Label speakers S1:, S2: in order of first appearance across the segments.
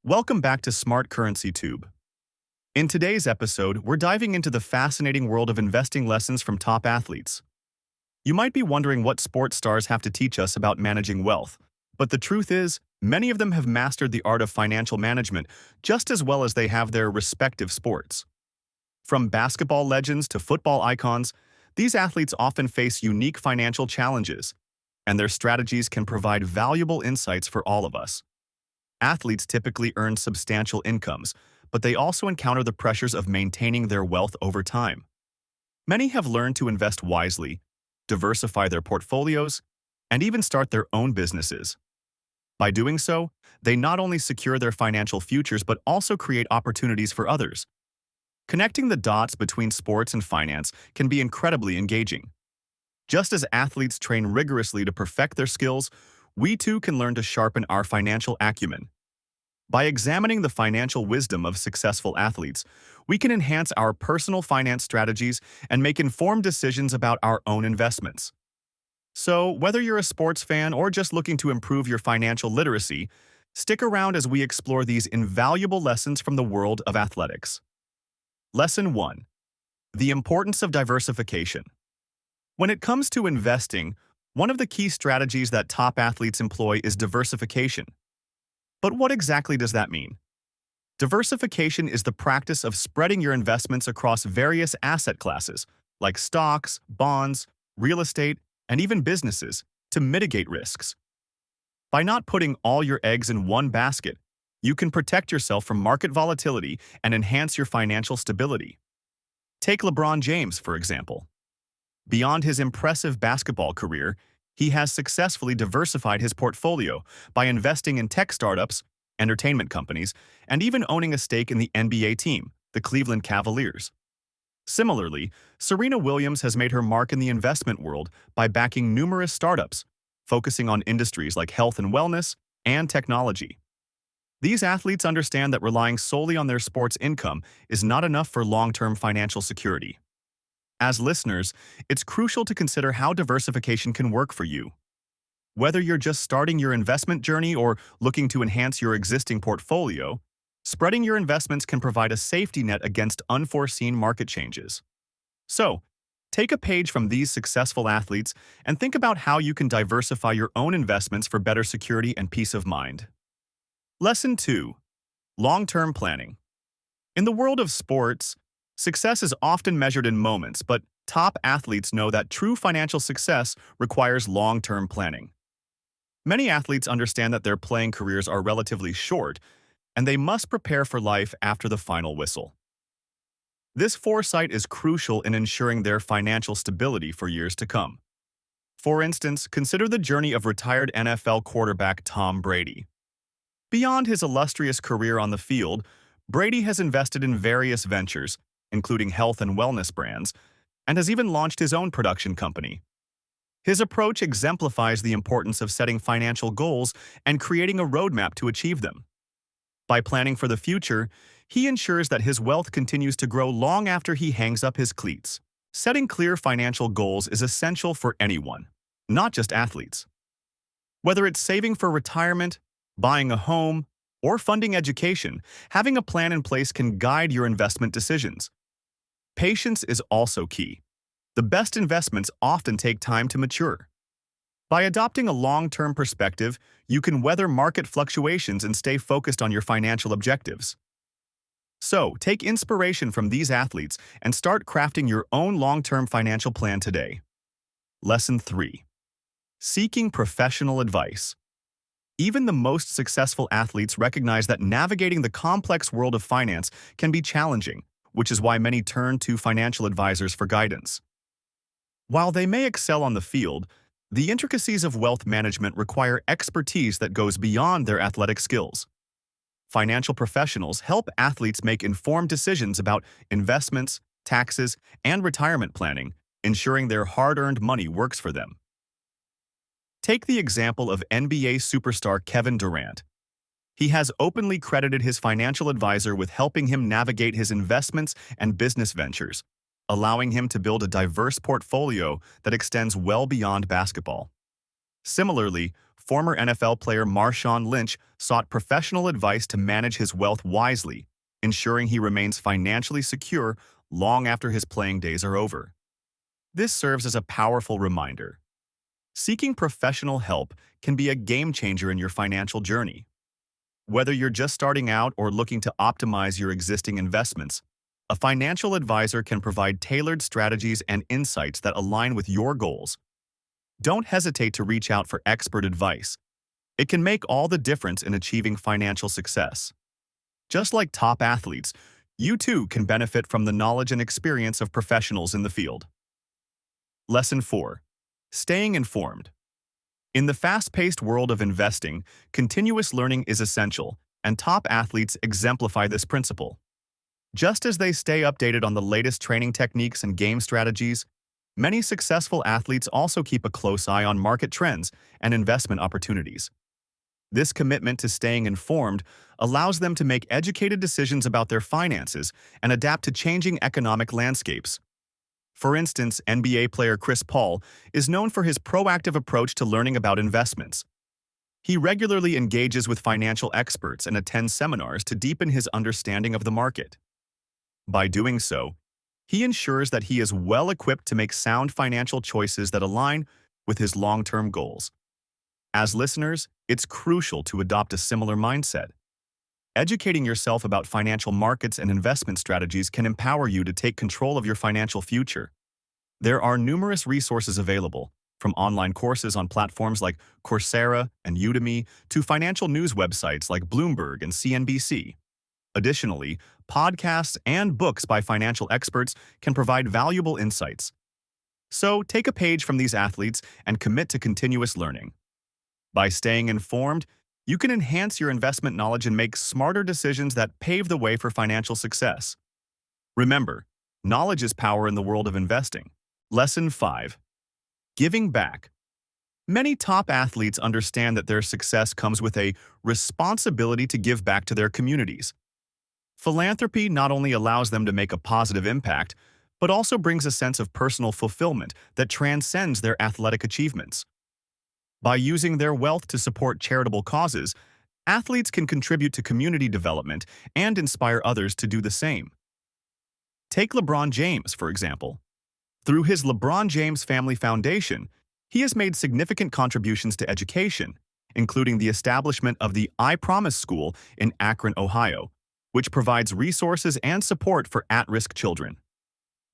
S1: Welcome back to Smart Currency Tube. In today's episode, we're diving into the fascinating world of investing lessons from top athletes. You might be wondering what sports stars have to teach us about managing wealth, but the truth is, many of them have mastered the art of financial management just as well as they have their respective sports. From basketball legends to football icons, these athletes often face unique financial challenges, and their strategies can provide valuable insights for all of us. Athletes typically earn substantial incomes, but they also encounter the pressures of maintaining their wealth over time. Many have learned to invest wisely, diversify their portfolios, and even start their own businesses. By doing so, they not only secure their financial futures but also create opportunities for others. Connecting the dots between sports and finance can be incredibly engaging. Just as athletes train rigorously to perfect their skills, we too can learn to sharpen our financial acumen. By examining the financial wisdom of successful athletes, we can enhance our personal finance strategies and make informed decisions about our own investments. So, whether you're a sports fan or just looking to improve your financial literacy, stick around as we explore these invaluable lessons from the world of athletics. Lesson 1. The importance of diversification. When it comes to investing, one of the key strategies that top athletes employ is diversification. But what exactly does that mean? Diversification is the practice of spreading your investments across various asset classes, like stocks, bonds, real estate, and even businesses, to mitigate risks. By not putting all your eggs in one basket, you can protect yourself from market volatility and enhance your financial stability. Take LeBron James, for example. Beyond his impressive basketball career, he has successfully diversified his portfolio by investing in tech startups, entertainment companies, and even owning a stake in the NBA team, the Cleveland Cavaliers. Similarly, Serena Williams has made her mark in the investment world by backing numerous startups, focusing on industries like health and wellness and technology. These athletes understand that relying solely on their sports income is not enough for long-term financial security. As listeners, it's crucial to consider how diversification can work for you. Whether you're just starting your investment journey or looking to enhance your existing portfolio, spreading your investments can provide a safety net against unforeseen market changes. So, take a page from these successful athletes and think about how you can diversify your own investments for better security and peace of mind. Lesson 2. Long-term planning. In the world of sports, success is often measured in moments, but top athletes know that true financial success requires long-term planning. Many athletes understand that their playing careers are relatively short, and they must prepare for life after the final whistle. This foresight is crucial in ensuring their financial stability for years to come. For instance, consider the journey of retired NFL quarterback Tom Brady. Beyond his illustrious career on the field, Brady has invested in various ventures, including health and wellness brands, and has even launched his own production company. His approach exemplifies the importance of setting financial goals and creating a roadmap to achieve them. By planning for the future, he ensures that his wealth continues to grow long after he hangs up his cleats. Setting clear financial goals is essential for anyone, not just athletes. Whether it's saving for retirement, buying a home, or funding education, having a plan in place can guide your investment decisions. Patience is also key. The best investments often take time to mature. By adopting a long-term perspective, you can weather market fluctuations and stay focused on your financial objectives. So, take inspiration from these athletes and start crafting your own long-term financial plan today. Lesson 3. Seeking professional advice. Even the most successful athletes recognize that navigating the complex world of finance can be challenging, which is why many turn to financial advisors for guidance. While they may excel on the field, the intricacies of wealth management require expertise that goes beyond their athletic skills. Financial professionals help athletes make informed decisions about investments, taxes, and retirement planning, ensuring their hard-earned money works for them. Take the example of NBA superstar Kevin Durant. He has openly credited his financial advisor with helping him navigate his investments and business ventures, allowing him to build a diverse portfolio that extends well beyond basketball. Similarly, former NFL player Marshawn Lynch sought professional advice to manage his wealth wisely, ensuring he remains financially secure long after his playing days are over. This serves as a powerful reminder. Seeking professional help can be a game changer in your financial journey. Whether you're just starting out or looking to optimize your existing investments, a financial advisor can provide tailored strategies and insights that align with your goals. Don't hesitate to reach out for expert advice. It can make all the difference in achieving financial success. Just like top athletes, you too can benefit from the knowledge and experience of professionals in the field. Lesson 4. Staying informed. In the fast-paced world of investing, continuous learning is essential, and top athletes exemplify this principle. Just as they stay updated on the latest training techniques and game strategies, many successful athletes also keep a close eye on market trends and investment opportunities. This commitment to staying informed allows them to make educated decisions about their finances and adapt to changing economic landscapes. For instance, NBA player Chris Paul is known for his proactive approach to learning about investments. He regularly engages with financial experts and attends seminars to deepen his understanding of the market. By doing so, he ensures that he is well equipped to make sound financial choices that align with his long-term goals. As listeners, it's crucial to adopt a similar mindset. Educating yourself about financial markets and investment strategies can empower you to take control of your financial future. There are numerous resources available, from online courses on platforms like Coursera and Udemy to financial news websites like Bloomberg and CNBC. Additionally, podcasts and books by financial experts can provide valuable insights. So, take a page from these athletes and commit to continuous learning. By staying informed, you can enhance your investment knowledge and make smarter decisions that pave the way for financial success. Remember, knowledge is power in the world of investing. Lesson 5. Giving back. Many top athletes understand that their success comes with a responsibility to give back to their communities. Philanthropy not only allows them to make a positive impact, but also brings a sense of personal fulfillment that transcends their athletic achievements. By using their wealth to support charitable causes, athletes can contribute to community development and inspire others to do the same. Take LeBron James, for example. Through his LeBron James Family Foundation, he has made significant contributions to education, including the establishment of the I Promise School in Akron, Ohio, which provides resources and support for at-risk children.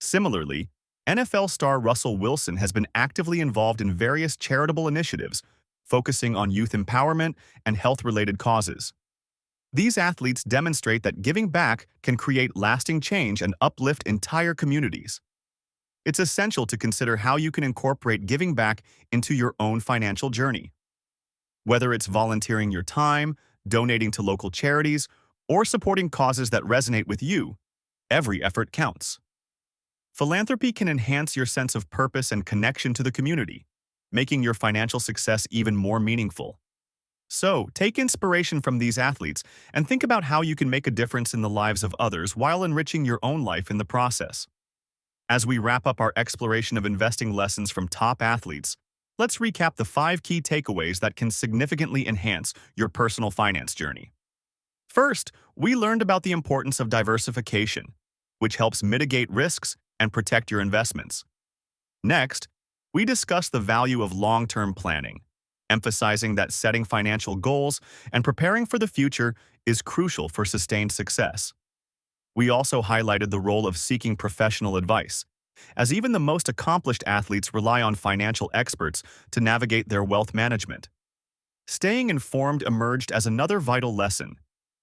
S1: Similarly, NFL star Russell Wilson has been actively involved in various charitable initiatives, focusing on youth empowerment and health-related causes. These athletes demonstrate that giving back can create lasting change and uplift entire communities. It's essential to consider how you can incorporate giving back into your own financial journey. Whether it's volunteering your time, donating to local charities, or supporting causes that resonate with you, every effort counts. Philanthropy can enhance your sense of purpose and connection to the community, making your financial success even more meaningful. So, take inspiration from these athletes and think about how you can make a difference in the lives of others while enriching your own life in the process. As we wrap up our exploration of investing lessons from top athletes, let's recap the 5 key takeaways that can significantly enhance your personal finance journey. First, we learned about the importance of diversification, which helps mitigate risks and protect your investments. Next, we discussed the value of long-term planning, emphasizing that setting financial goals and preparing for the future is crucial for sustained success. We also highlighted the role of seeking professional advice, as even the most accomplished athletes rely on financial experts to navigate their wealth management. Staying informed emerged as another vital lesson,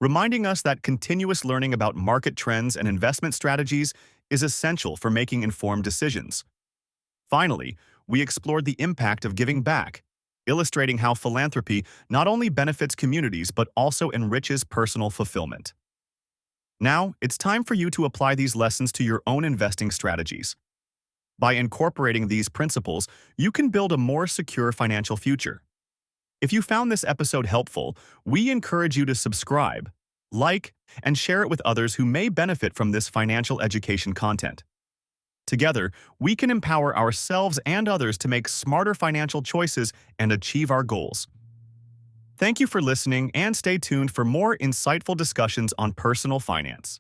S1: reminding us that continuous learning about market trends and investment strategies is essential for making informed decisions. Finally, we explored the impact of giving back, illustrating how philanthropy not only benefits communities but also enriches personal fulfillment. Now, it's time for you to apply these lessons to your own investing strategies. By incorporating these principles, you can build a more secure financial future. If you found this episode helpful, we encourage you to subscribe, like, and share it with others who may benefit from this financial education content. Together, we can empower ourselves and others to make smarter financial choices and achieve our goals. Thank you for listening and stay tuned for more insightful discussions on personal finance.